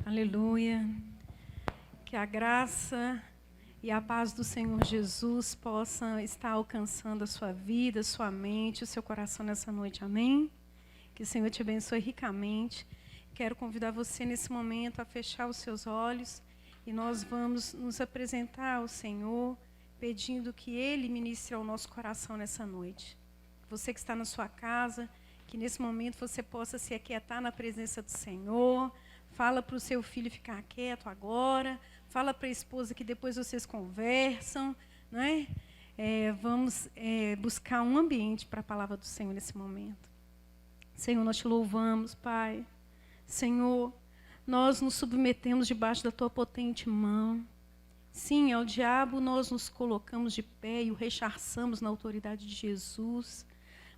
Aleluia. Que a graça e a paz do Senhor Jesus possam estar alcançando a sua vida, a sua mente, o seu coração nessa noite. Amém? Que o Senhor te abençoe ricamente. Quero convidar você nesse momento a fechar os seus olhos e nós vamos nos apresentar ao Senhor, pedindo que Ele ministre ao nosso coração nessa noite. Você que está na sua casa, que nesse momento você possa se aquietar na presença do Senhor. Fala para o seu filho ficar quieto agora. Fala para a esposa que depois vocês conversam. Não é? Vamos buscar um ambiente para a palavra do Senhor nesse momento. Senhor, nós te louvamos, Pai. Senhor, nós nos submetemos debaixo da Tua potente mão. Sim, ao diabo nós nos colocamos de pé e o rechaçamos na autoridade de Jesus.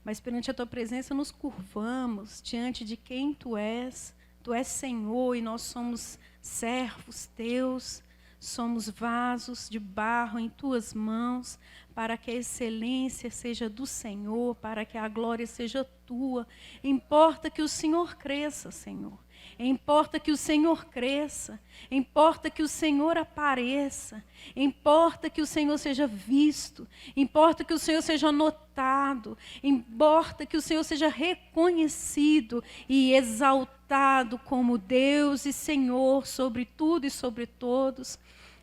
Mas perante a Tua presença nos curvamos diante de quem Tu és. Tu és Senhor e nós somos servos Teus, somos vasos de barro em Tuas mãos, para que a excelência seja do Senhor, para que a glória seja Tua. Importa que o Senhor cresça, Senhor. Importa que o Senhor cresça, importa que o Senhor apareça, importa que o Senhor seja visto, importa que o Senhor seja notado, importa que o Senhor seja reconhecido e exaltado como Deus e Senhor sobre tudo e sobre todos.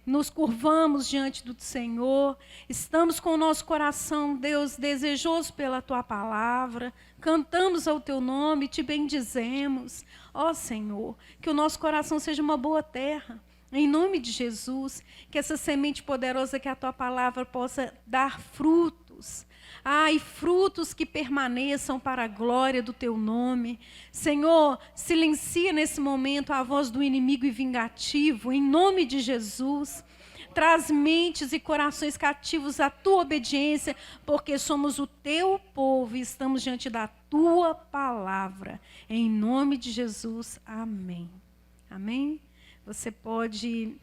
Nos curvamos diante do Senhor, estamos com o nosso coração, Deus, desejoso pela Tua palavra, cantamos ao Teu nome, Te bendizemos. Ó Senhor, que o nosso coração seja uma boa terra, em nome de Jesus, que essa semente poderosa que é a Tua palavra possa dar frutos. E frutos que permaneçam para a glória do Teu nome. Senhor, silencia nesse momento a voz do inimigo e vingativo, em nome de Jesus. Traz mentes e corações cativos à Tua obediência, porque somos o Teu povo e estamos diante da Tua palavra. Em nome de Jesus, amém. Amém? Você pode,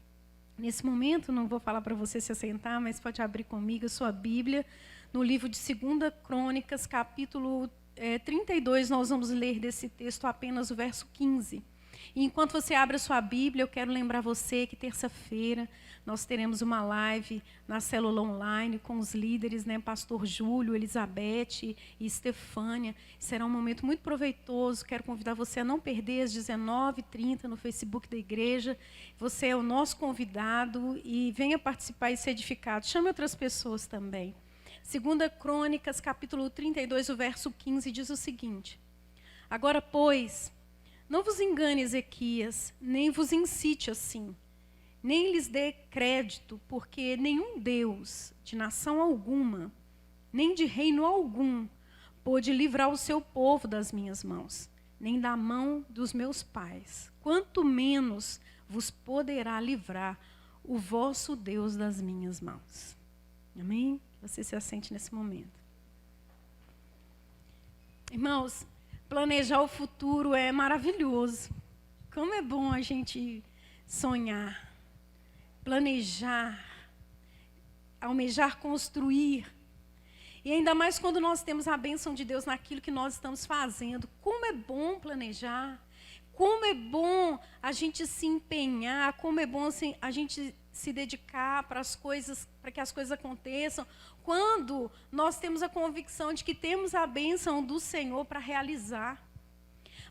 nesse momento, não vou falar para você se assentar, mas pode abrir comigo a sua Bíblia. No livro de 2 Crônicas, capítulo 32, nós vamos ler desse texto apenas o verso 15. E enquanto você abre a sua Bíblia, eu quero lembrar você que terça-feira nós teremos uma live na célula online com os líderes, né, Pastor Júlio, Elizabeth e Estefânia. Será um momento muito proveitoso. Quero convidar você a não perder às 19h30 no Facebook da igreja. Você é o nosso convidado e venha participar e ser edificado. Chame outras pessoas também. 2 Crônicas, capítulo 32, o verso 15, diz o seguinte: Agora, pois, não vos engane Ezequias, nem vos incite assim, nem lhes dê crédito, porque nenhum Deus de nação alguma, nem de reino algum, pôde livrar o seu povo das minhas mãos, nem da mão dos meus pais, quanto menos vos poderá livrar o vosso Deus das minhas mãos. Amém? Você se assente nesse momento. Irmãos, planejar o futuro é maravilhoso. Como é bom a gente sonhar, planejar, almejar construir. E ainda mais quando nós temos a bênção de Deus naquilo que nós estamos fazendo. Como é bom planejar. Como é bom a gente se empenhar. Como é bom assim, a gente se dedicar para as coisas, para que as coisas aconteçam, quando nós temos a convicção de que temos a bênção do Senhor para realizar.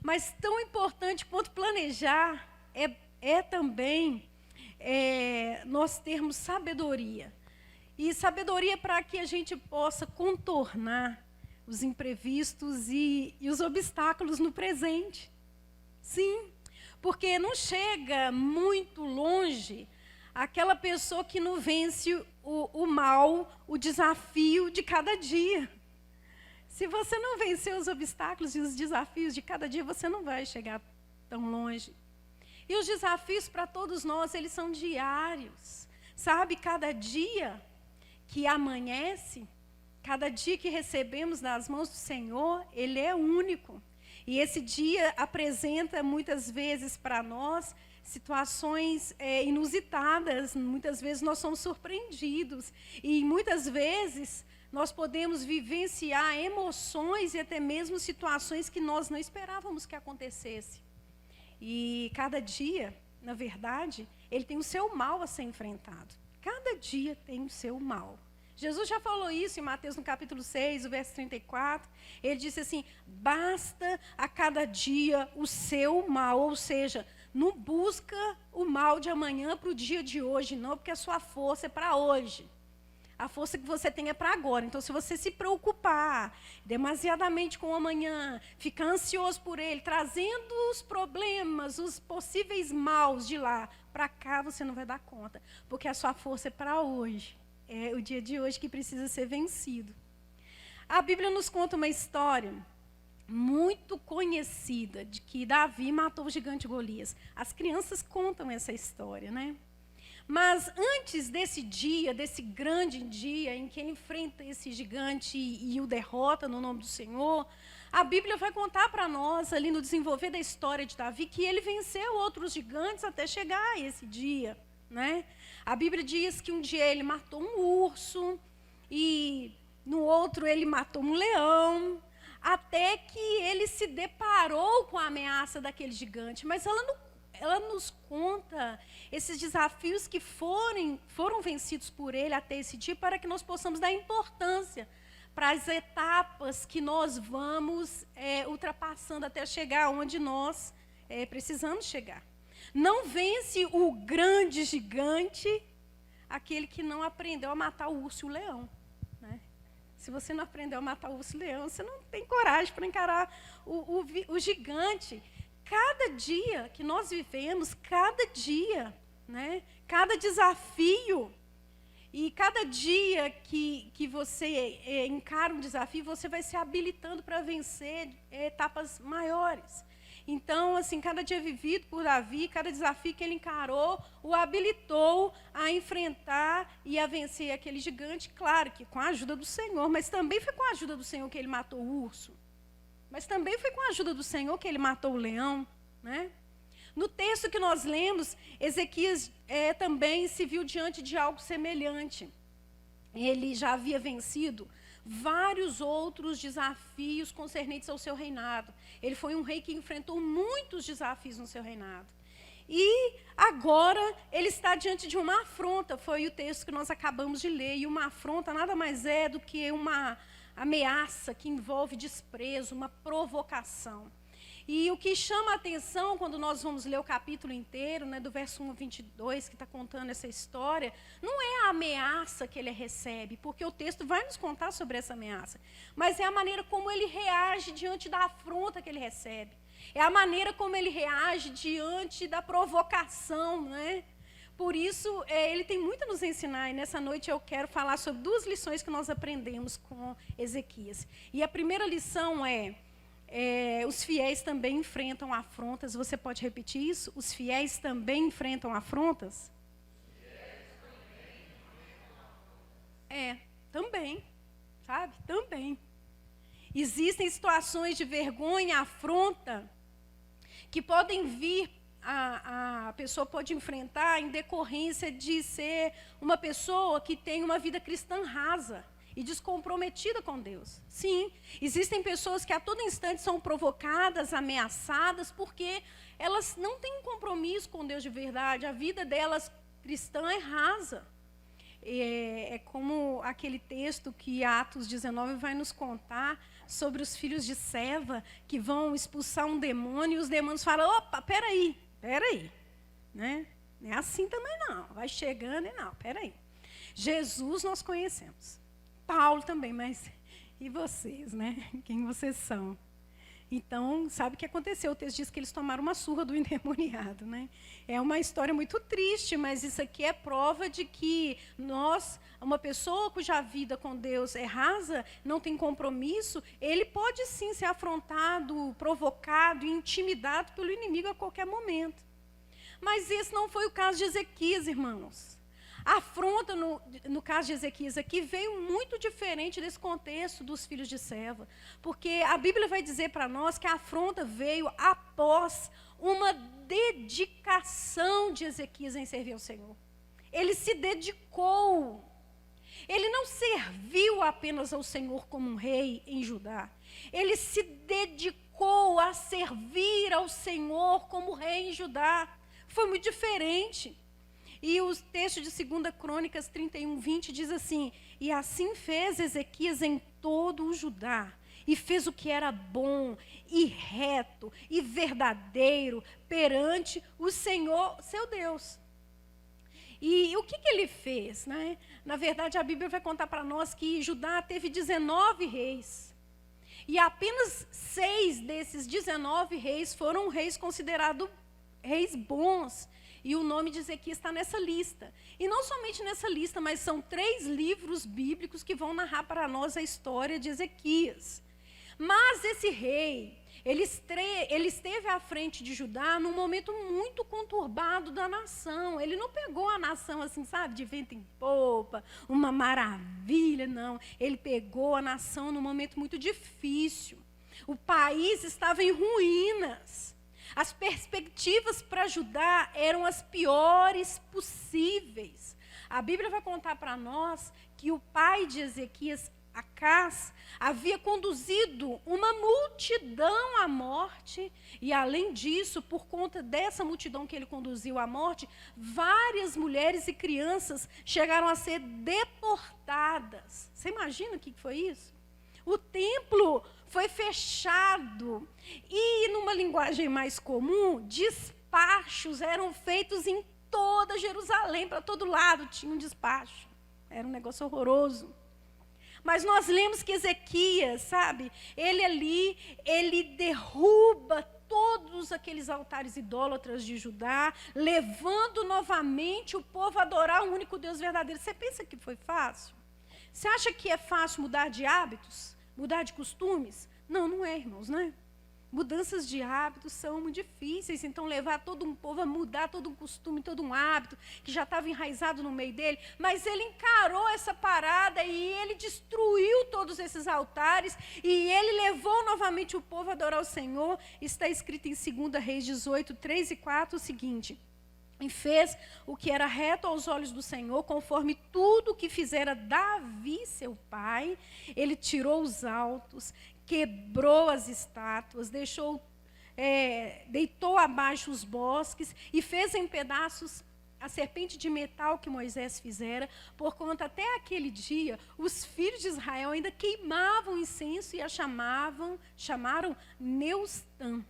Mas tão importante quanto planejar é também nós termos sabedoria. E sabedoria para que a gente possa contornar os imprevistos e os obstáculos no presente. Sim, porque não chega muito longe aquela pessoa que não vence o mal, o desafio de cada dia. Se você não vencer os obstáculos e os desafios de cada dia, você não vai chegar tão longe. E os desafios para todos nós, eles são diários. Sabe, cada dia que amanhece, cada dia que recebemos nas mãos do Senhor, ele é único. E esse dia apresenta muitas vezes para nós situações inusitadas. Muitas vezes nós somos surpreendidos e muitas vezes nós podemos vivenciar emoções e até mesmo situações que nós não esperávamos que acontecesse. E cada dia na verdade, ele tem o seu mal a ser enfrentado. Cada dia tem o seu mal. Jesus já falou isso em Mateus, no capítulo 6, o verso 34. Ele disse assim, basta a cada dia o seu mal. Ou seja, não busca o mal de amanhã para o dia de hoje, não, porque a sua força é para hoje. A força que você tem é para agora. Então, se você se preocupar demasiadamente com o amanhã, ficar ansioso por ele, trazendo os problemas, os possíveis maus de lá para cá, você não vai dar conta. Porque a sua força é para hoje. É o dia de hoje que precisa ser vencido. A Bíblia nos conta uma história muito conhecida de que Davi matou o gigante Golias. As crianças contam essa história, né? Mas antes desse dia, desse grande dia em que ele enfrenta esse gigante e o derrota no nome do Senhor, a Bíblia vai contar para nós, ali no desenvolver da história de Davi, que ele venceu outros gigantes até chegar a esse dia, né? A Bíblia diz que um dia ele matou um urso e no outro ele matou um leão, até que ele se deparou com a ameaça daquele gigante. Mas ela nos conta esses desafios que foram vencidos por ele até esse dia, para que nós possamos dar importância para as etapas que nós vamos ultrapassando até chegar onde nós precisamos chegar. Não vence o grande gigante aquele que não aprendeu a matar o urso e o leão, né? Se você não aprendeu a matar o urso e o leão, você não tem coragem para encarar o gigante. Cada dia que nós vivemos, cada dia, né? Cada desafio, e cada dia que você encara um desafio, você vai se habilitando para vencer etapas maiores. Então, assim, cada dia vivido por Davi, cada desafio que ele encarou, o habilitou a enfrentar e a vencer aquele gigante, claro que com a ajuda do Senhor, mas também foi com a ajuda do Senhor que ele matou o urso. Mas também foi com a ajuda do Senhor que ele matou o leão, né? No texto que nós lemos, Ezequias também se viu diante de algo semelhante. Ele já havia vencido vários outros desafios concernentes ao seu reinado. Ele foi um rei que enfrentou muitos desafios no seu reinado. E agora ele está diante de uma afronta, foi o texto que nós acabamos de ler, e uma afronta nada mais é do que uma ameaça que envolve desprezo, uma provocação. E o que chama a atenção quando nós vamos ler o capítulo inteiro, né, do verso 1 a 22, que está contando essa história, não é a ameaça que ele recebe, porque o texto vai nos contar sobre essa ameaça, mas é a maneira como ele reage diante da afronta que ele recebe. É a maneira como ele reage diante da provocação, né? Por isso, ele tem muito a nos ensinar, e nessa noite eu quero falar sobre duas lições que nós aprendemos com Ezequias. E a primeira lição os fiéis também enfrentam afrontas. Você pode repetir isso? Os fiéis também enfrentam afrontas? Também, sabe? Também. Existem situações de vergonha, afronta, que podem vir, a pessoa pode enfrentar em decorrência de ser uma pessoa que tem uma vida cristã rasa e descomprometida com Deus. Sim, existem pessoas que a todo instante são provocadas, ameaçadas, porque elas não têm um compromisso com Deus de verdade. A vida delas cristã é rasa. É como aquele texto que Atos 19 vai nos contar sobre os filhos de Seva que vão expulsar um demônio, e os demônios falam, opa, peraí, né? Não é assim também não, vai chegando e não, peraí. Jesus nós conhecemos, Paulo também, mas e vocês, né? Quem vocês são? Então, sabe o que aconteceu? O texto diz que eles tomaram uma surra do endemoniado, né? É uma história muito triste, mas isso aqui é prova de que uma pessoa cuja vida com Deus é rasa, não tem compromisso, ele pode sim ser afrontado, provocado, intimidado pelo inimigo a qualquer momento. Mas esse não foi o caso de Ezequias, irmãos. A afronta, no caso de Ezequias aqui, veio muito diferente desse contexto dos filhos de Seva. Porque a Bíblia vai dizer para nós que a afronta veio após uma dedicação de Ezequias em servir ao Senhor. Ele se dedicou. Ele não serviu apenas ao Senhor como um rei em Judá. Ele se dedicou a servir ao Senhor como rei em Judá. foi muito diferente. E o texto de 2 Crônicas 31, 20 diz assim: e assim fez Ezequias em todo o Judá, e fez o que era bom, e reto, e verdadeiro, perante o Senhor, seu Deus. E o que ele fez, né? Na verdade, a Bíblia vai contar para nós que Judá teve 19 reis. E apenas 6 desses 19 reis foram reis considerados reis bons. E o nome de Ezequias está nessa lista. E não somente nessa lista, mas são 3 livros bíblicos que vão narrar para nós a história de Ezequias. Mas esse rei, ele esteve à frente de Judá num momento muito conturbado da nação. Ele não pegou a nação assim, sabe, de vento em popa, uma maravilha, não. Ele pegou a nação num momento muito difícil. O país estava em ruínas. As perspectivas para Judá eram as piores possíveis. A Bíblia vai contar para nós que o pai de Ezequias, Acás, havia conduzido uma multidão à morte, e além disso, por conta dessa multidão que ele conduziu à morte, várias mulheres e crianças chegaram a ser deportadas. Você imagina o que foi isso? O templo foi fechado, e numa linguagem mais comum, despachos eram feitos em toda Jerusalém, para todo lado tinha um despacho. Era um negócio horroroso. Mas nós lemos que Ezequias, sabe, ele derruba todos aqueles altares idólatras de Judá, levando novamente o povo a adorar o único Deus verdadeiro. Você pensa que foi fácil? Você acha que é fácil mudar de hábitos? Mudar de costumes? Não, não é, irmãos, né? Mudanças de hábitos são muito difíceis, então levar todo um povo a mudar todo um costume, todo um hábito que já estava enraizado no meio dele, mas ele encarou essa parada e ele destruiu todos esses altares e ele levou novamente o povo a adorar o Senhor. Está escrito em 2 Reis 18, 3 e 4 o seguinte: e fez o que era reto aos olhos do Senhor, conforme tudo o que fizera Davi, seu pai. Ele tirou os altos, quebrou as estátuas, deitou abaixo os bosques e fez em pedaços a serpente de metal que Moisés fizera, por conta até aquele dia, os filhos de Israel ainda queimavam incenso e a chamaram Neustã.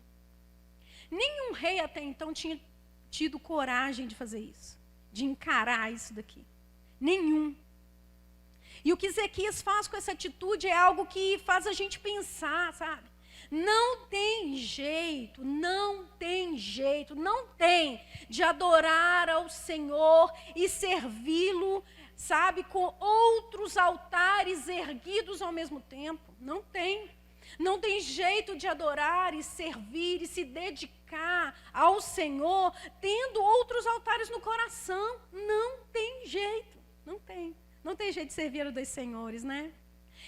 Nenhum rei até então tinha tido coragem de fazer isso, de encarar isso daqui. Nenhum. E o que Ezequias faz com essa atitude é algo que faz a gente pensar, sabe? Não tem jeito de adorar ao Senhor e servi-lo, sabe, com outros altares erguidos ao mesmo tempo. Não tem. Não tem jeito de adorar e servir e se dedicar ao Senhor tendo outros altares no coração. Não tem jeito, não tem. Não tem jeito de servir a dois senhores, né?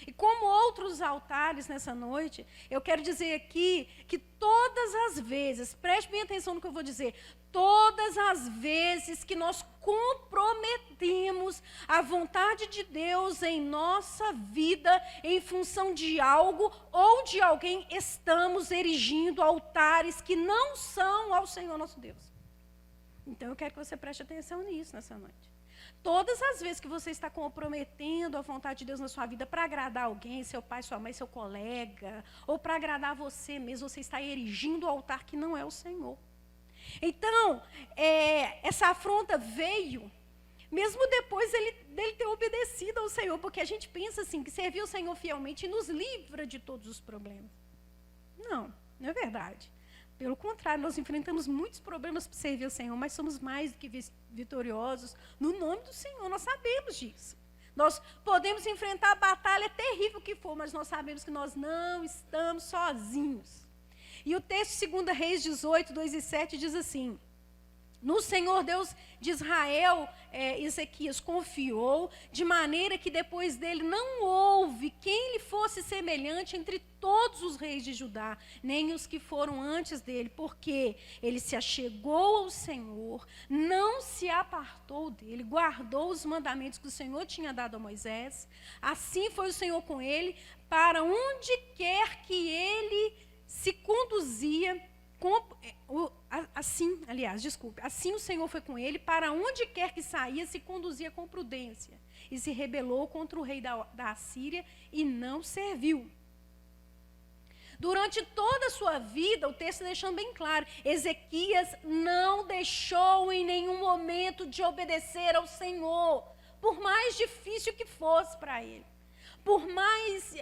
E como outros altares nessa noite, eu quero dizer aqui que todas as vezes, preste bem atenção no que eu vou dizer, todas as vezes que nós comprometemos a vontade de Deus em nossa vida em função de algo ou de alguém, estamos erigindo altares que não são ao Senhor nosso Deus. Então eu quero que você preste atenção nisso nessa noite. Todas as vezes que você está comprometendo a vontade de Deus na sua vida para agradar alguém, seu pai, sua mãe, seu colega, ou para agradar você mesmo, você está erigindo o altar que não é o Senhor. Então, essa afronta veio, mesmo depois dele ter obedecido ao Senhor, porque a gente pensa assim, que servir o Senhor fielmente nos livra de todos os problemas. Não, não é verdade. Pelo contrário, nós enfrentamos muitos problemas para servir o Senhor, mas somos mais do que vitoriosos no nome do Senhor, nós sabemos disso. Nós podemos enfrentar a batalha terrível que for, mas nós sabemos que nós não estamos sozinhos. E o texto 2 Reis 18, 2 e 7 diz assim: no Senhor Deus de Israel, Ezequias confiou, de maneira que depois dele não houve quem lhe fosse semelhante entre todos os reis de Judá, nem os que foram antes dele, porque ele se achegou ao Senhor, não se apartou dele, guardou os mandamentos que o Senhor tinha dado a Moisés. Assim foi o Senhor com ele, para onde quer que ele se conduzia, Assim o Senhor foi com ele, para onde quer que saía, se conduzia com prudência. E se rebelou contra o rei da Assíria e não serviu. Durante toda a sua vida, o texto deixando bem claro, Ezequias não deixou em nenhum momento de obedecer ao Senhor, por mais difícil que fosse para ele, por mais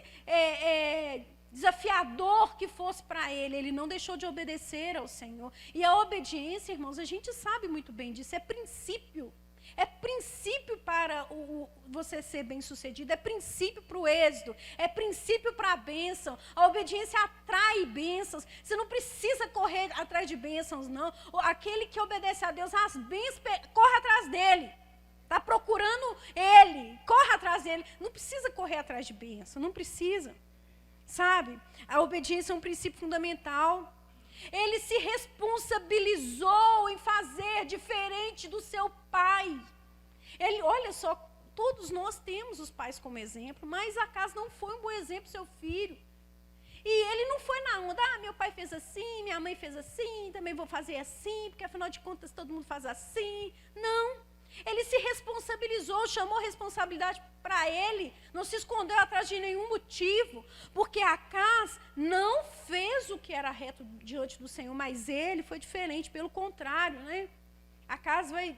desafiador que fosse para ele, ele não deixou de obedecer ao Senhor. E a obediência, irmãos, a gente sabe muito bem disso, é princípio. É princípio para você ser bem-sucedido, é princípio para o êxito, é princípio para a bênção. A obediência atrai bênçãos. Você não precisa correr atrás de bênçãos, não. Aquele que obedece a Deus, as bênçãos, corre atrás dele. Está procurando ele, corre atrás dele. Não precisa correr atrás de bênção, não precisa. Sabe? A obediência é um princípio fundamental. Ele se responsabilizou em fazer diferente do seu pai. Ele, olha só, todos nós temos os pais como exemplo, mas Acas não foi um bom exemplo, seu filho. E ele não foi na onda, meu pai fez assim, minha mãe fez assim, também vou fazer assim, porque afinal de contas todo mundo faz assim. Não. Ele se responsabilizou, chamou responsabilidade para ele, não se escondeu atrás de nenhum motivo, porque Acas não fez o que era reto diante do Senhor, mas ele foi diferente, pelo contrário, né?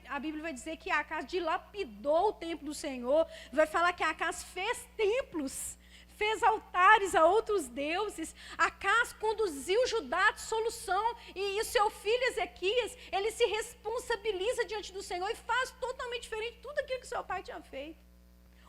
A Bíblia vai dizer que Acas dilapidou o templo do Senhor, vai falar que Acas fez templos, fez altares a outros deuses. Acas conduziu Judá à dissolução, e o seu filho Ezequias, ele se responsabiliza diante do Senhor e faz totalmente diferente de tudo aquilo que seu pai tinha feito.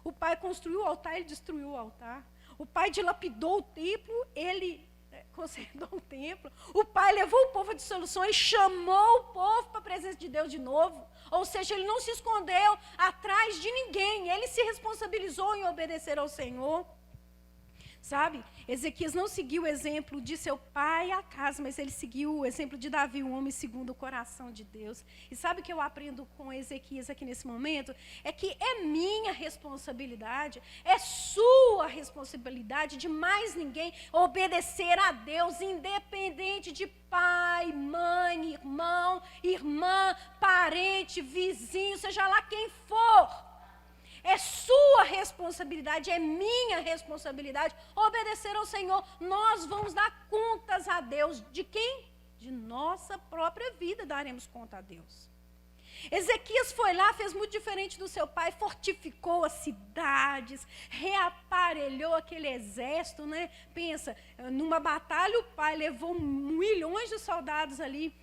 O pai construiu o altar, ele destruiu o altar. O pai dilapidou o templo, ele consertou o templo. O pai levou o povo à dissolução e chamou o povo para a presença de Deus de novo. Ou seja, ele não se escondeu atrás de ninguém, ele se responsabilizou em obedecer ao Senhor. Sabe, Ezequias não seguiu o exemplo de seu pai Acas, mas ele seguiu o exemplo de Davi, um homem segundo o coração de Deus. E sabe o que eu aprendo com Ezequias aqui nesse momento? É que é minha responsabilidade, é sua responsabilidade, de mais ninguém, obedecer a Deus, independente de pai, mãe, irmão, irmã, parente, vizinho, seja lá quem for. É sua responsabilidade, é minha responsabilidade obedecer ao Senhor. Nós vamos dar contas a Deus. De quem? De nossa própria vida daremos conta a Deus. Ezequias foi lá, fez muito diferente do seu pai, fortificou as cidades, reaparelhou aquele exército, né? Pensa, numa batalha o pai levou milhões de soldados ali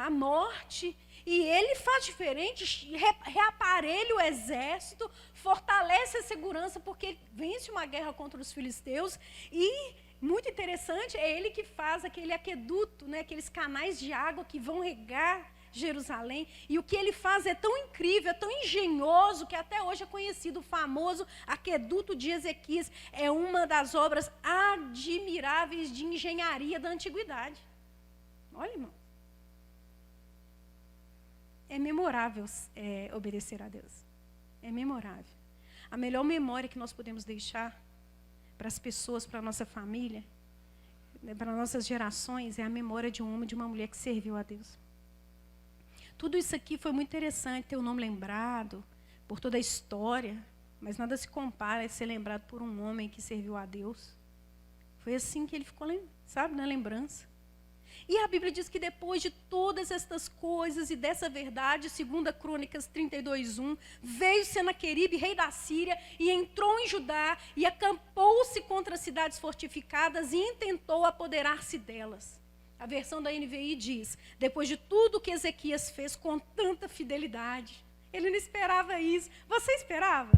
à morte. E ele faz diferente, reaparelha o exército, fortalece a segurança, porque vence uma guerra contra os filisteus. E, muito interessante, é ele que faz aquele aqueduto, né, aqueles canais de água que vão regar Jerusalém. E o que ele faz é tão incrível, é tão engenhoso, que até hoje é conhecido o famoso aqueduto de Ezequias. É uma das obras admiráveis de engenharia da antiguidade. Olha, irmão. É memorável obedecer a Deus. É memorável. A melhor memória que nós podemos deixar para as pessoas, para a nossa família, para nossas gerações, é a memória de um homem, de uma mulher que serviu a Deus. Tudo isso aqui foi muito interessante, ter o nome lembrado, por toda a história, mas nada se compara a ser lembrado por um homem que serviu a Deus. Foi assim que ele ficou, sabe, na lembrança. E a Bíblia diz que depois de todas estas coisas e dessa verdade, 2 Crônicas 32:1, veio Senaqueribe, rei da Síria, e entrou em Judá e acampou-se contra as cidades fortificadas e intentou apoderar-se delas. A versão da NVI diz, depois de tudo que Ezequias fez com tanta fidelidade, ele não esperava isso. Você esperava?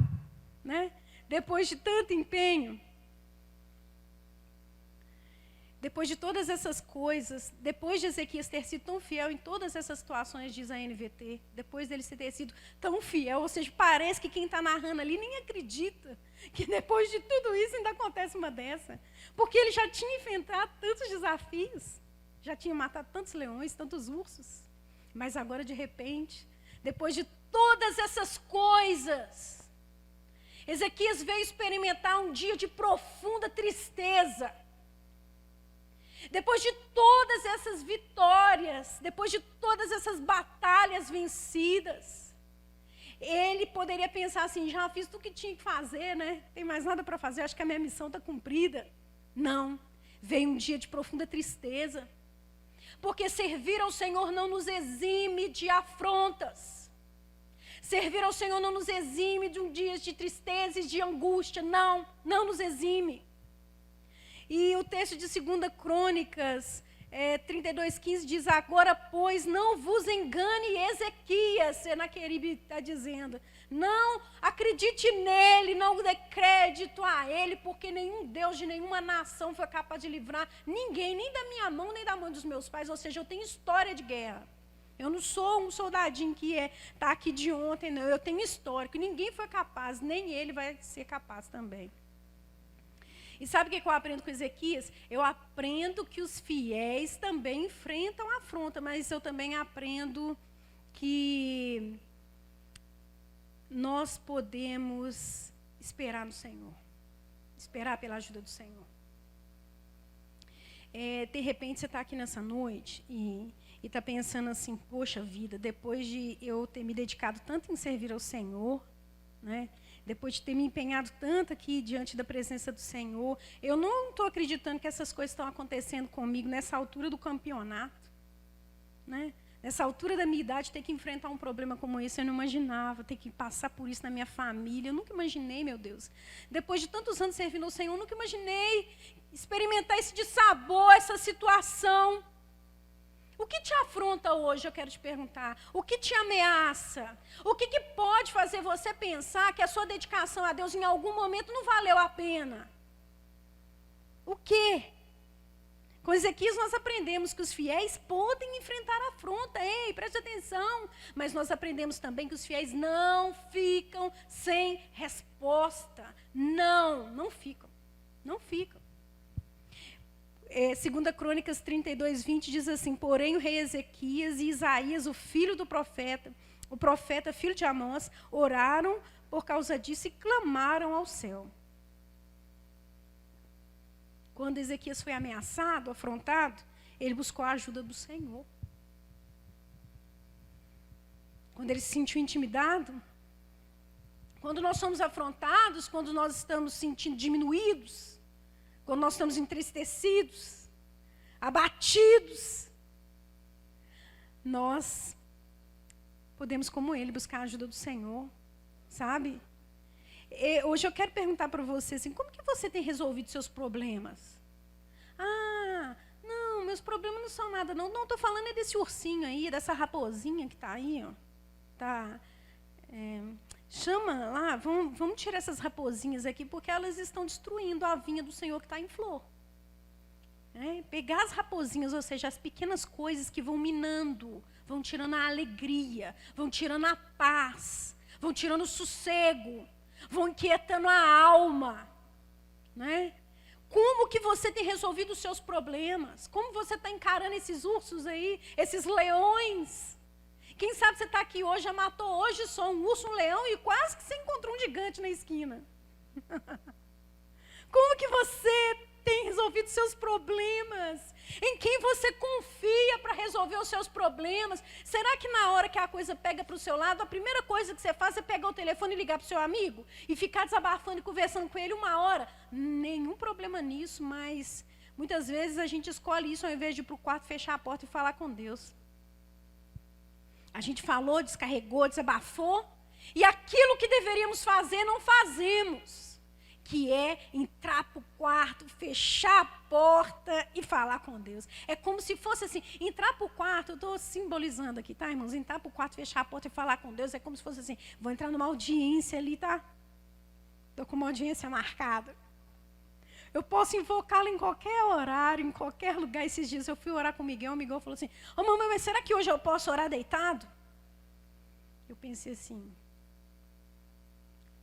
Né? Depois de tanto empenho, depois de todas essas coisas, depois de Ezequias ter sido tão fiel em todas essas situações, diz a NVT, depois dele ter sido tão fiel, ou seja, parece que quem está narrando ali nem acredita que depois de tudo isso ainda acontece uma dessa. Porque ele já tinha enfrentado tantos desafios, já tinha matado tantos leões, tantos ursos, mas agora de repente, depois de todas essas coisas, Ezequias veio experimentar um dia de profunda tristeza. Depois de todas essas vitórias, depois de todas essas batalhas vencidas, ele poderia pensar assim, já fiz tudo o que tinha que fazer, né? Tem mais nada para fazer, acho que a minha missão está cumprida. Não, veio um dia de profunda tristeza, porque servir ao Senhor não nos exime de afrontas. Servir ao Senhor não nos exime de um dia de tristeza e de angústia, não nos exime. E o texto de 2 Crônicas 32:15 diz, agora, pois, não vos engane Ezequias, Senaqueribe está dizendo, não acredite nele, não dê crédito a ele, porque nenhum Deus de nenhuma nação foi capaz de livrar ninguém, nem da minha mão, nem da mão dos meus pais, ou seja, eu tenho história de guerra. Eu não sou um soldadinho que está aqui de ontem, não, eu tenho histórico, ninguém foi capaz, nem ele vai ser capaz também. E sabe o que eu aprendo com Ezequias? Eu aprendo que os fiéis também enfrentam a afronta, mas eu também aprendo que nós podemos esperar no Senhor, esperar pela ajuda do Senhor. De repente você está aqui nessa noite e está pensando assim, poxa vida, depois de eu ter me dedicado tanto em servir ao Senhor, né? Depois de ter me empenhado tanto aqui diante da presença do Senhor, eu não estou acreditando que essas coisas estão acontecendo comigo nessa altura do campeonato. Né? Nessa altura da minha idade, ter que enfrentar um problema como esse, eu não imaginava. Ter que passar por isso na minha família, eu nunca imaginei, meu Deus. Depois de tantos anos servindo ao Senhor, eu nunca imaginei experimentar esse dissabor, essa situação. O que te afronta hoje, eu quero te perguntar? O que te ameaça? O que pode fazer você pensar que a sua dedicação a Deus em algum momento não valeu a pena? O quê? Com Ezequias nós aprendemos que os fiéis podem enfrentar a afronta. Ei, preste atenção. Mas nós aprendemos também que os fiéis não ficam sem resposta. Não ficam. Não ficam. 2 Crônicas 32:20 diz assim, porém o rei Ezequias e Isaías, o filho do profeta, o profeta filho de Amós, oraram por causa disso e clamaram ao céu. Quando Ezequias foi ameaçado, afrontado, ele buscou a ajuda do Senhor. Quando ele se sentiu intimidado, quando nós somos afrontados, quando nós estamos se sentindo diminuídos, quando nós estamos entristecidos, abatidos, nós podemos, como ele, buscar a ajuda do Senhor, sabe? Hoje eu quero perguntar para você assim, como que você tem resolvido seus problemas? Não, meus problemas não são nada, não. Não, estou falando desse ursinho aí, dessa raposinha que está aí, ó. Tá, chama lá, vamos tirar essas raposinhas aqui, porque elas estão destruindo a vinha do Senhor que está em flor. Pegar as raposinhas, ou seja, as pequenas coisas que vão minando, vão tirando a alegria, vão tirando a paz, vão tirando o sossego, vão inquietando a alma. Né? Como que você tem resolvido os seus problemas? Como você está encarando esses ursos aí, esses leões? Quem sabe você está aqui hoje, já matou hoje só um urso, um leão e quase que você encontrou um gigante na esquina. Como que você tem resolvido seus problemas? Em quem você confia para resolver os seus problemas? Será que na hora que a coisa pega para o seu lado, a primeira coisa que você faz é pegar o telefone e ligar para o seu amigo? E ficar desabafando e conversando com ele 1 hora? Nenhum problema nisso, mas muitas vezes a gente escolhe isso ao invés de ir para o quarto, fechar a porta e falar com Deus. A gente falou, descarregou, desabafou, e aquilo que deveríamos fazer, não fazemos, que é entrar para o quarto, fechar a porta e falar com Deus. É como se fosse assim, entrar para o quarto, eu estou simbolizando aqui, tá, irmãos? Entrar para o quarto, fechar a porta e falar com Deus, é como se fosse assim, vou entrar numa audiência ali, tá? Estou com uma audiência marcada. Eu posso invocá-lo em qualquer horário, em qualquer lugar. Esses dias eu fui orar com o Miguel falou assim, mamãe, mas será que hoje eu posso orar deitado? Eu pensei assim,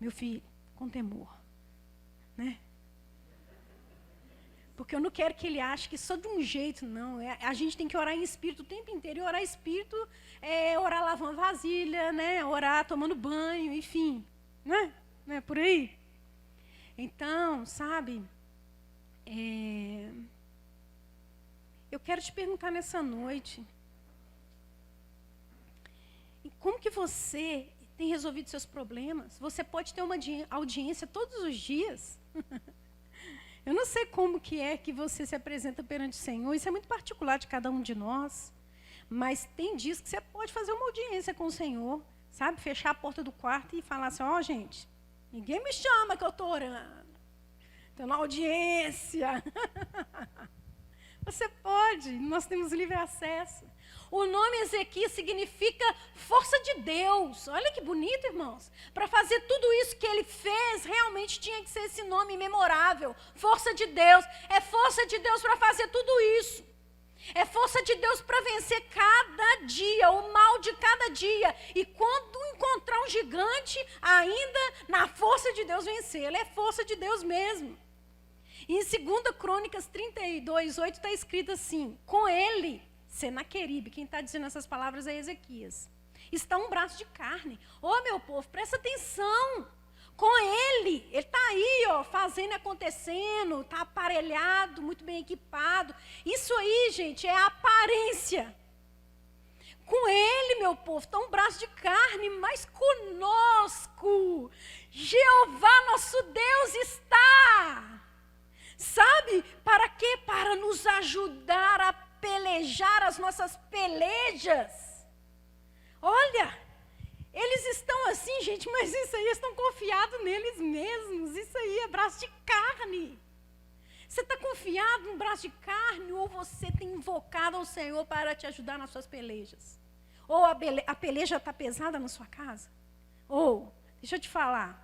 meu filho, com temor, né? Porque eu não quero que ele ache que só de um jeito, não. A gente tem que orar em espírito o tempo inteiro, e orar em espírito é orar lavando vasilha, né? Orar tomando banho, enfim, né? Não é por aí? Então, sabe... eu quero te perguntar nessa noite, como que você tem resolvido seus problemas? Você pode ter uma audiência todos os dias. Eu não sei como que é que você se apresenta perante o Senhor, isso é muito particular de cada um de nós, mas tem dias que você pode fazer uma audiência com o Senhor, sabe? Fechar a porta do quarto e falar assim, ó, gente, ninguém me chama que eu estou orando. Estou na audiência. Você pode, nós temos livre acesso. O nome Ezequias significa força de Deus. Olha que bonito, irmãos. Para fazer tudo isso que ele fez, realmente tinha que ser esse nome memorável. Força de Deus. É força de Deus para fazer tudo isso. É força de Deus para vencer cada dia, o mal de cada dia. E quando encontrar um gigante, ainda na força de Deus vencer. Ele é força de Deus mesmo. E em 2 Crônicas 32:8 está escrito assim, com ele, Senaqueribe, quem está dizendo essas palavras é Ezequias, está um braço de carne. Ô meu povo, presta atenção. Com ele está aí, ó, fazendo, acontecendo, está aparelhado, muito bem equipado. Isso aí, gente, é a aparência. Com ele, meu povo, está um braço de carne, mas conosco, Jeová nosso Deus está. Sabe, para quê? Para nos ajudar a pelejar as nossas pelejas. Olha, eles estão assim, gente, mas isso aí, estão confiados neles mesmos. Isso aí é braço de carne. Você está confiado no braço de carne ou você tem invocado ao Senhor para te ajudar nas suas pelejas? Ou a peleja está pesada na sua casa? Ou, deixa eu te falar,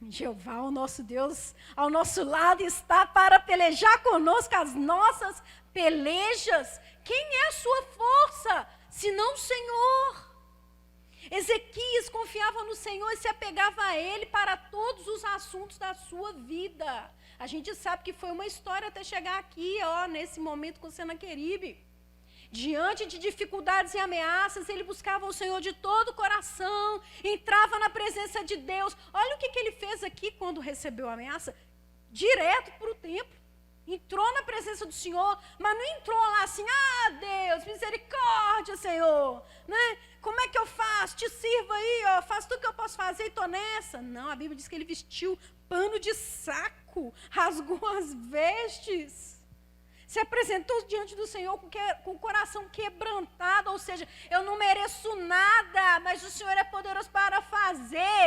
Jeová, o nosso Deus, ao nosso lado está para pelejar conosco as nossas pelejas. Quem é a sua força, senão o Senhor? Ezequias confiava no Senhor e se apegava a Ele para todos os assuntos da sua vida. A gente sabe que foi uma história até chegar aqui, ó, nesse momento com Senaqueribe. Diante de dificuldades e ameaças, ele buscava o Senhor de todo o coração, entrava na presença de Deus. Olha o que ele fez aqui quando recebeu a ameaça. Direto para o templo. Entrou na presença do Senhor, mas não entrou lá assim, ah, Deus, misericórdia, Senhor. Né? Como é que eu faço? Te sirvo aí, ó, faço tudo que eu posso fazer e estou nessa. Não, a Bíblia diz que ele vestiu pano de saco, rasgou as vestes. Se apresentou diante do Senhor com o coração quebrantado, ou seja, eu não mereço nada, mas o Senhor é poderoso para fazer.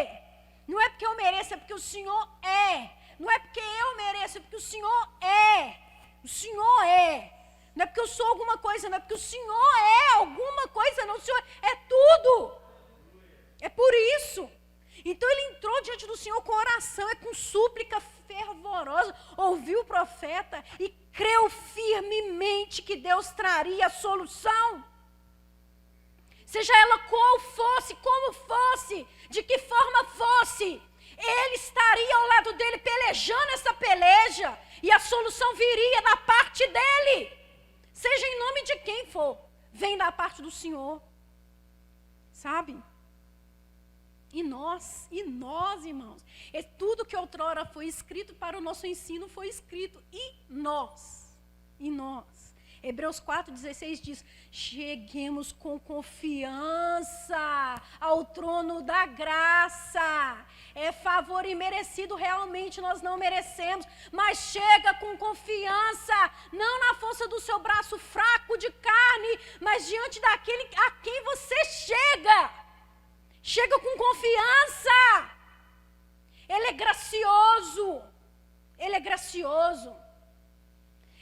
Não é porque eu mereço, é porque o Senhor é. Não é porque eu mereço, é porque o Senhor é. O Senhor é. Não é porque eu sou alguma coisa, não é porque o Senhor é alguma coisa, não. O Senhor é tudo. É por isso. Então ele entrou diante do Senhor com oração, com súplica fervorosa, ouviu o profeta e creu firmemente que Deus traria a solução. Seja ela qual fosse, como fosse, de que forma fosse, ele estaria ao lado dele pelejando essa peleja e a solução viria da parte dele. Seja em nome de quem for, vem da parte do Senhor. Sabe? E nós, irmãos, tudo que outrora foi escrito para o nosso ensino foi escrito. E nós. Hebreus 4,16 diz, cheguemos com confiança ao trono da graça. É favor imerecido, realmente nós não merecemos, mas chega com confiança, não na força do seu braço fraco de carne, mas diante daquele a quem você chega. Chega com confiança. Ele é gracioso. Ele é gracioso.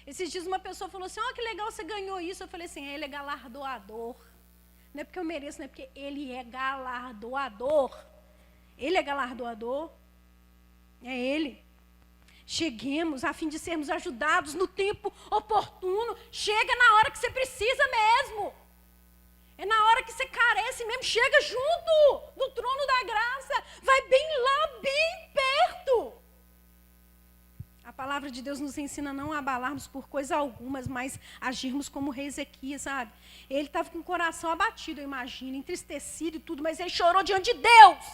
Esses dias uma pessoa falou assim, que legal, você ganhou isso. Eu falei assim, ele é galardoador. Não é porque eu mereço, não é porque ele é galardoador. Ele é galardoador. É ele. Cheguemos a fim de sermos ajudados no tempo oportuno. Chega na hora que você precisa mesmo. É na hora que você carece mesmo, chega junto do trono da graça, vai bem lá, bem perto. A palavra de Deus nos ensina a não abalarmos por coisa alguma, mas agirmos como o rei Ezequias, sabe? Ele estava com o coração abatido, eu imagino, entristecido e tudo, mas ele chorou diante de Deus.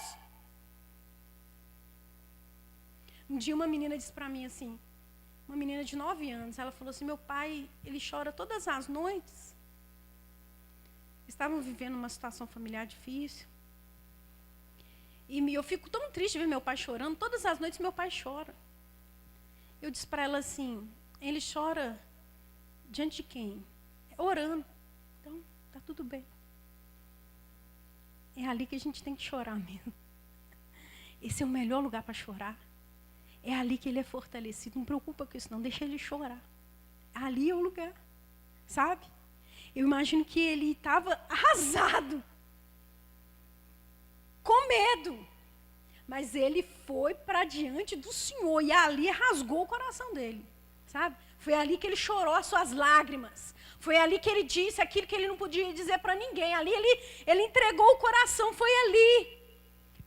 Um dia uma menina disse para mim assim, uma menina de 9 anos. Ela falou assim, meu pai, ele chora todas as noites. Estavam vivendo uma situação familiar difícil. E eu fico tão triste de ver meu pai chorando. Todas as noites meu pai chora. Eu disse para ela assim, ele chora diante de quem? Orando. Então, está tudo bem. É ali que a gente tem que chorar mesmo. Esse é o melhor lugar para chorar. É ali que ele é fortalecido. Não preocupa com isso não, deixa ele chorar. Ali é o lugar, sabe? Eu imagino que ele estava arrasado, com medo. Mas ele foi para diante do Senhor e ali rasgou o coração dele, sabe? Foi ali que ele chorou as suas lágrimas. Foi ali que ele disse aquilo que ele não podia dizer para ninguém. Ali ele entregou o coração, foi ali.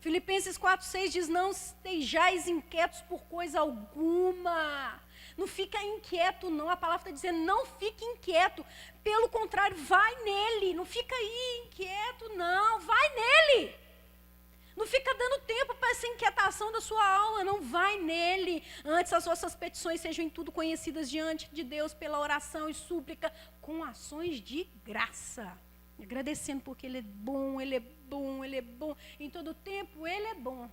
Filipenses 4,6 diz, não estejais inquietos por coisa alguma. Não fica inquieto não, a palavra está dizendo, não fique inquieto. Pelo contrário, vai nele. Não fica aí inquieto não, vai nele. Não fica dando tempo para essa inquietação da sua alma, não vai nele. Antes as vossas petições sejam em tudo conhecidas diante de Deus pela oração e súplica, com ações de graça. Agradecendo porque Ele é bom, Ele é bom, Ele é bom. Em todo tempo Ele é bom.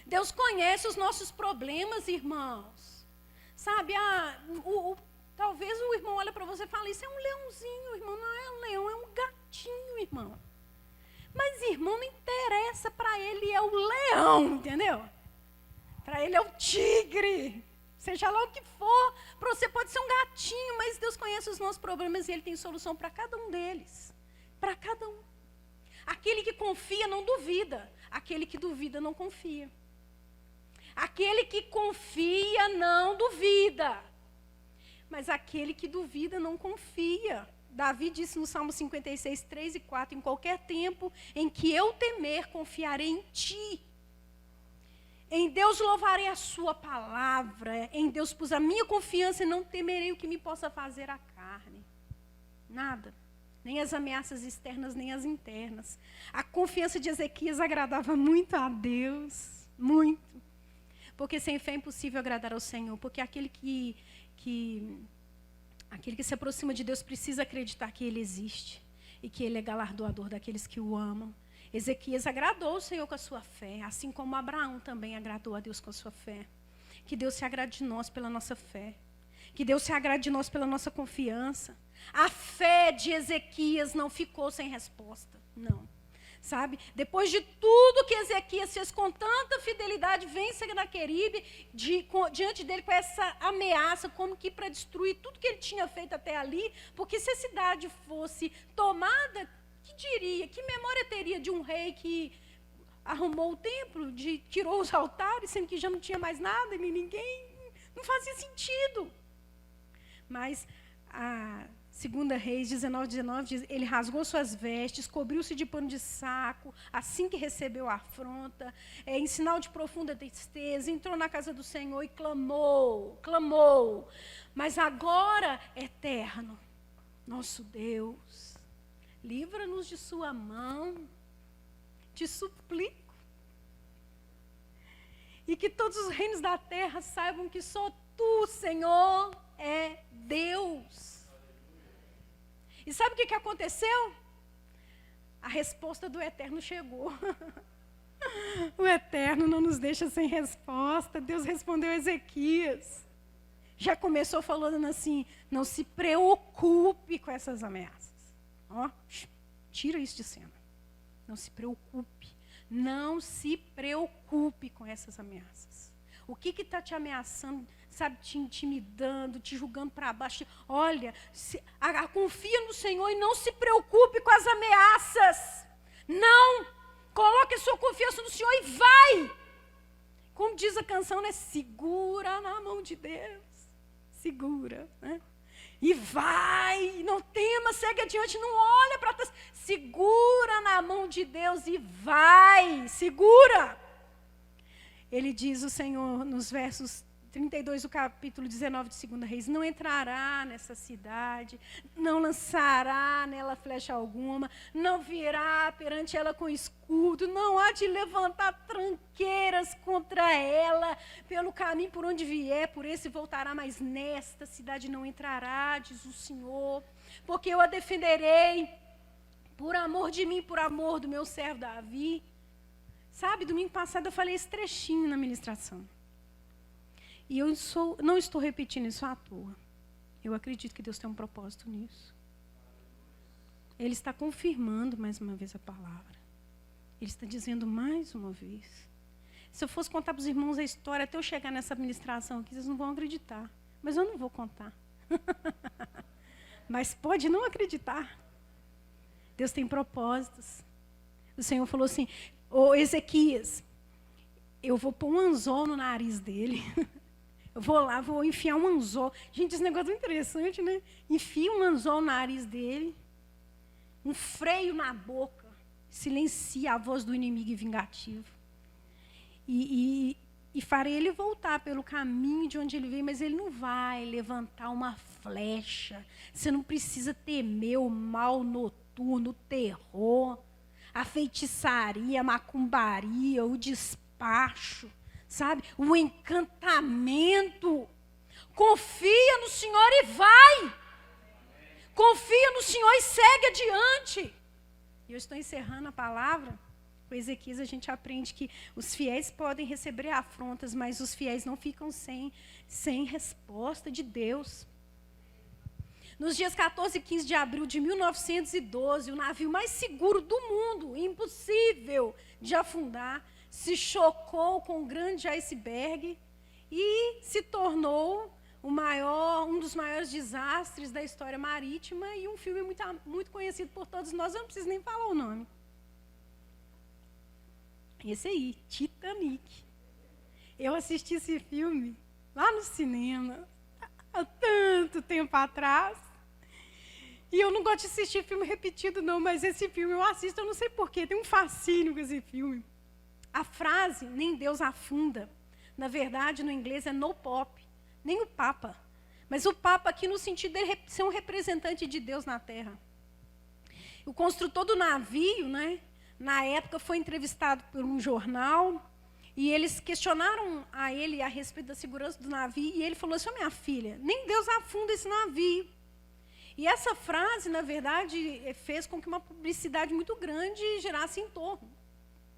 Deus conhece os nossos problemas, irmãos. Sabe, talvez o irmão olha para você e fala, isso é um leãozinho, irmão. Não é um leão, é um gatinho, irmão. Mas, irmão, não interessa, para ele é o leão, entendeu? Para ele é o tigre. Seja lá o que for, para você pode ser um gatinho, mas Deus conhece os nossos problemas e Ele tem solução para cada um deles. Para cada um. Aquele que confia não duvida. Aquele que duvida não confia. Aquele que confia não duvida. Mas aquele que duvida não confia. Davi disse no Salmo 56, 3 e 4, em qualquer tempo em que eu temer, confiarei em ti. Em Deus louvarei a sua palavra, em Deus pus a minha confiança e não temerei o que me possa fazer a carne. Nada, nem as ameaças externas, nem as internas. A confiança de Ezequias agradava muito a Deus, muito. Porque sem fé é impossível agradar ao Senhor, porque aquele que se aproxima de Deus precisa acreditar que Ele existe e que Ele é galardoador daqueles que o amam. Ezequias agradou o Senhor com a sua fé, assim como Abraão também agradou a Deus com a sua fé. Que Deus se agrade de nós pela nossa fé. Que Deus se agrade de nós pela nossa confiança. A fé de Ezequias não ficou sem resposta, não. Sabe? Depois de tudo que Ezequias fez com tanta fidelidade, vem Senaqueribe diante dele com essa ameaça, como que para destruir tudo que ele tinha feito até ali, porque se a cidade fosse tomada, que diria, que memória teria de um rei que arrumou o templo, tirou os altares, sendo que já não tinha mais nada, nem ninguém, não fazia sentido. Mas a 2 Reis 19 diz, ele rasgou suas vestes, cobriu-se de pano de saco, assim que recebeu a afronta, em sinal de profunda tristeza, entrou na casa do Senhor e clamou. Mas agora, eterno, nosso Deus, livra-nos de sua mão, te suplico. E que todos os reinos da terra saibam que só tu, Senhor, é Deus. E sabe o que aconteceu? A resposta do Eterno chegou. O Eterno não nos deixa sem resposta. Deus respondeu a Ezequias. Já começou falando assim, não se preocupe com essas ameaças. Ó, tira isso de cena. Não se preocupe. Não se preocupe com essas ameaças. O que está te ameaçando, sabe, te intimidando, te julgando para baixo? Olha, confia no Senhor e não se preocupe com as ameaças. Não! Coloque a sua confiança no Senhor e vai! Como diz a canção, né? Segura na mão de Deus. Segura, né? E vai, não tema, segue adiante, não olha para trás. Segura na mão de Deus e vai, segura. Ele diz, o Senhor, nos versos 32 do capítulo 19 de 2 Reis, não entrará nessa cidade, não lançará nela flecha alguma, não virá perante ela com escudo, não há de levantar tranqueiras contra ela, pelo caminho por onde vier, por esse voltará, mas nesta cidade não entrará, diz o Senhor, porque eu a defenderei, por amor de mim, por amor do meu servo Davi. Sabe, domingo passado eu falei esse trechinho na ministração. E eu não estou repetindo isso à toa. Eu acredito que Deus tem um propósito nisso. Ele está confirmando mais uma vez a palavra. Ele está dizendo mais uma vez. Se eu fosse contar para os irmãos a história, até eu chegar nessa ministração aqui, vocês não vão acreditar. Mas eu não vou contar. Mas pode não acreditar. Deus tem propósitos. O Senhor falou assim, ô Ezequias, eu vou pôr um anzol no nariz dele. Eu vou lá, vou enfiar um anzol. Gente, esse negócio é interessante, né? Enfia um anzol no nariz dele, um freio na boca, silencia a voz do inimigo vingativo. E farei ele voltar pelo caminho de onde ele veio, mas ele não vai levantar uma flecha. Você não precisa temer o mal noturno, o terror, a feitiçaria, a macumbaria, o despacho. Sabe? O encantamento. Confia no Senhor e vai. Confia no Senhor e segue adiante. E eu estou encerrando a palavra. Com Ezequias a gente aprende que os fiéis podem receber afrontas, mas os fiéis não ficam sem resposta de Deus. Nos dias 14 e 15 de abril de 1912, o navio mais seguro do mundo, impossível de afundar, se chocou com um grande iceberg e se tornou um dos maiores desastres da história marítima e um filme muito conhecido por todos nós, eu não preciso nem falar o nome. Esse aí, Titanic. Eu assisti esse filme lá no cinema, há tanto tempo atrás. E eu não gosto de assistir filme repetido, não, mas esse filme eu assisto, eu não sei porquê, tem um fascínio com esse filme. A frase, nem Deus afunda, na verdade, no inglês é no pop, nem o Papa. Mas o Papa aqui no sentido de ser um representante de Deus na Terra. O construtor do navio, né, na época, foi entrevistado por um jornal e eles questionaram a ele a respeito da segurança do navio e ele falou assim, minha filha, nem Deus afunda esse navio. E essa frase, na verdade, fez com que uma publicidade muito grande gerasse em torno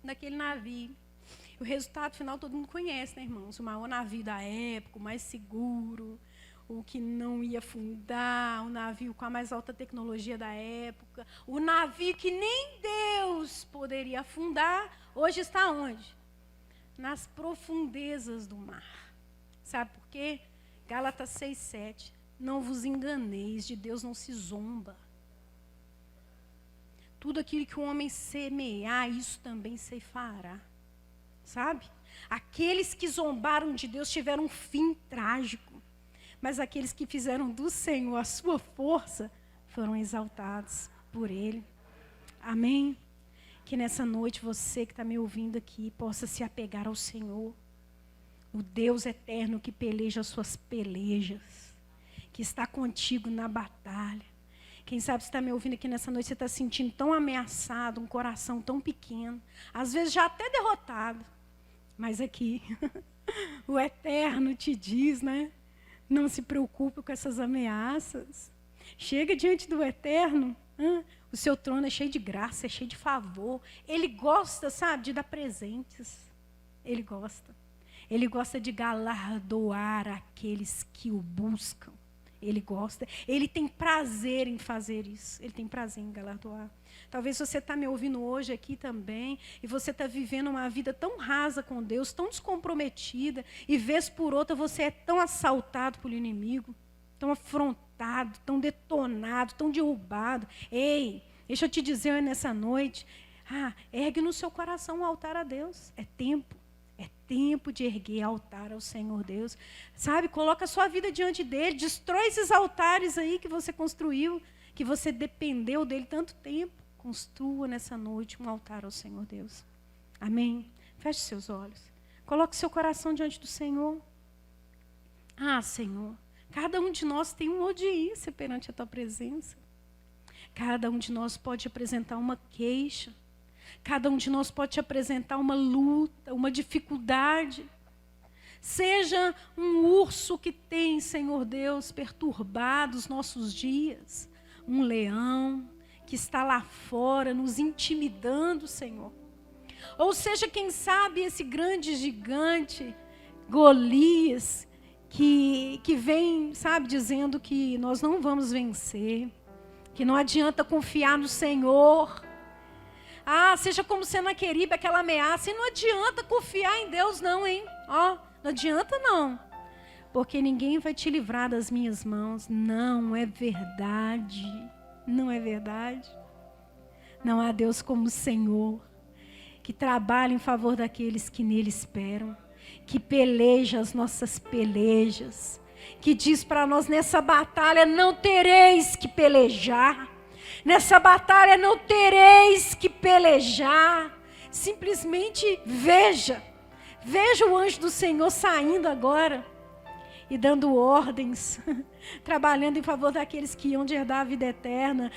daquele navio. O resultado final todo mundo conhece, né, irmãos? O maior navio da época, o mais seguro, o que não ia afundar, o navio com a mais alta tecnologia da época, o navio que nem Deus poderia afundar, hoje está onde? Nas profundezas do mar. Sabe por quê? Gálatas 6:7. Não vos enganeis, de Deus não se zomba. Tudo aquilo que o homem semear, isso também ceifará. Sabe? Aqueles que zombaram de Deus tiveram um fim trágico. Mas aqueles que fizeram do Senhor a sua força, foram exaltados por Ele. Amém? Que nessa noite você que está me ouvindo aqui, possa se apegar ao Senhor. O Deus eterno que peleja as suas pelejas. Que está contigo na batalha. Quem sabe você está me ouvindo aqui nessa noite, você está sentindo tão ameaçado, um coração tão pequeno, às vezes já até derrotado. Mas aqui, o Eterno te diz, né? Não se preocupe com essas ameaças. Chega diante do Eterno, o seu trono é cheio de graça, é cheio de favor. Ele gosta, sabe, de dar presentes. Ele gosta. Ele gosta de galardoar aqueles que o buscam. Ele gosta, ele tem prazer em fazer isso, ele tem prazer em galardoar. Talvez você está me ouvindo hoje aqui também, e você está vivendo uma vida tão rasa com Deus, tão descomprometida, e vez por outra você é tão assaltado pelo inimigo, tão afrontado, tão detonado, tão derrubado. Ei, deixa eu te dizer nessa noite, ergue no seu coração um altar a Deus, é tempo. É tempo de erguer altar ao Senhor Deus. Sabe, coloca a sua vida diante dele, destrói esses altares aí que você construiu, que você dependeu dele tanto tempo. Construa nessa noite um altar ao Senhor Deus. Amém? Feche seus olhos. Coloque seu coração diante do Senhor. Ah, Senhor, cada um de nós tem uma audiência perante a tua presença. Cada um de nós pode apresentar uma queixa. Cada um de nós pode te apresentar uma luta, uma dificuldade. Seja um urso que tem, Senhor Deus, perturbado os nossos dias. Um leão que está lá fora nos intimidando, Senhor. Ou seja, quem sabe esse grande gigante, Golias, que vem, sabe, dizendo que nós não vamos vencer, que não adianta confiar no Senhor. Ah, seja como Senaqueribe, aquela ameaça, e não adianta confiar em Deus não, hein? Ó, não adianta não, porque ninguém vai te livrar das minhas mãos. Não é verdade, não é verdade. Não há Deus como o Senhor, que trabalha em favor daqueles que nele esperam, que peleja as nossas pelejas, que diz para nós: nessa batalha não tereis que pelejar, nessa batalha não tereis que pelejar, simplesmente veja o anjo do Senhor saindo agora e dando ordens, trabalhando em favor daqueles que iam de herdar a vida eterna,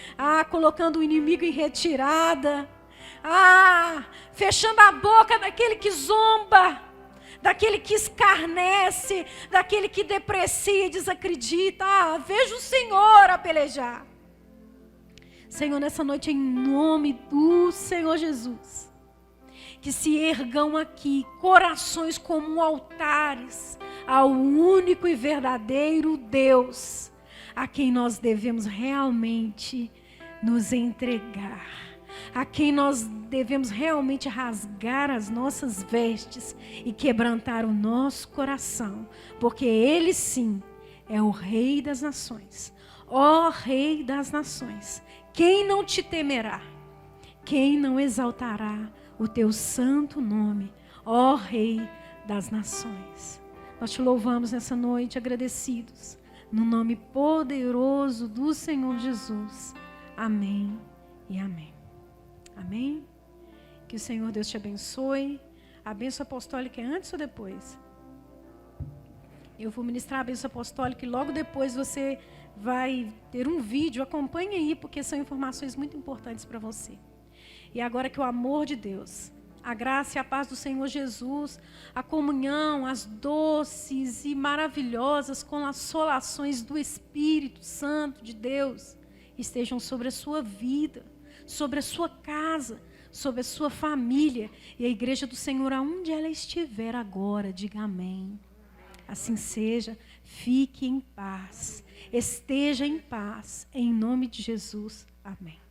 colocando o inimigo em retirada, fechando a boca daquele que zomba, daquele que escarnece, daquele que deprecia e desacredita. Veja o Senhor a pelejar. Senhor, nessa noite, em nome do Senhor Jesus, que se ergam aqui corações como altares ao único e verdadeiro Deus, a quem nós devemos realmente nos entregar, a quem nós devemos realmente rasgar as nossas vestes e quebrantar o nosso coração, porque Ele sim é o Rei das nações. Ó Rei das nações, quem não te temerá? Quem não exaltará o teu santo nome, ó Rei das nações? Nós te louvamos nessa noite, agradecidos, no nome poderoso do Senhor Jesus. Amém e amém. Amém? Que o Senhor Deus te abençoe. A bênção apostólica é antes ou depois? Eu vou ministrar a bênção apostólica e logo depois você vai ter um vídeo. Acompanhe aí, porque são informações muito importantes para você. E agora que o amor de Deus, a graça e a paz do Senhor Jesus, a comunhão, as doces e maravilhosas consolações do Espírito Santo de Deus estejam sobre a sua vida, sobre a sua casa, sobre a sua família e a igreja do Senhor, aonde ela estiver agora, diga amém. Assim seja, fique em paz, esteja em paz, em nome de Jesus, amém.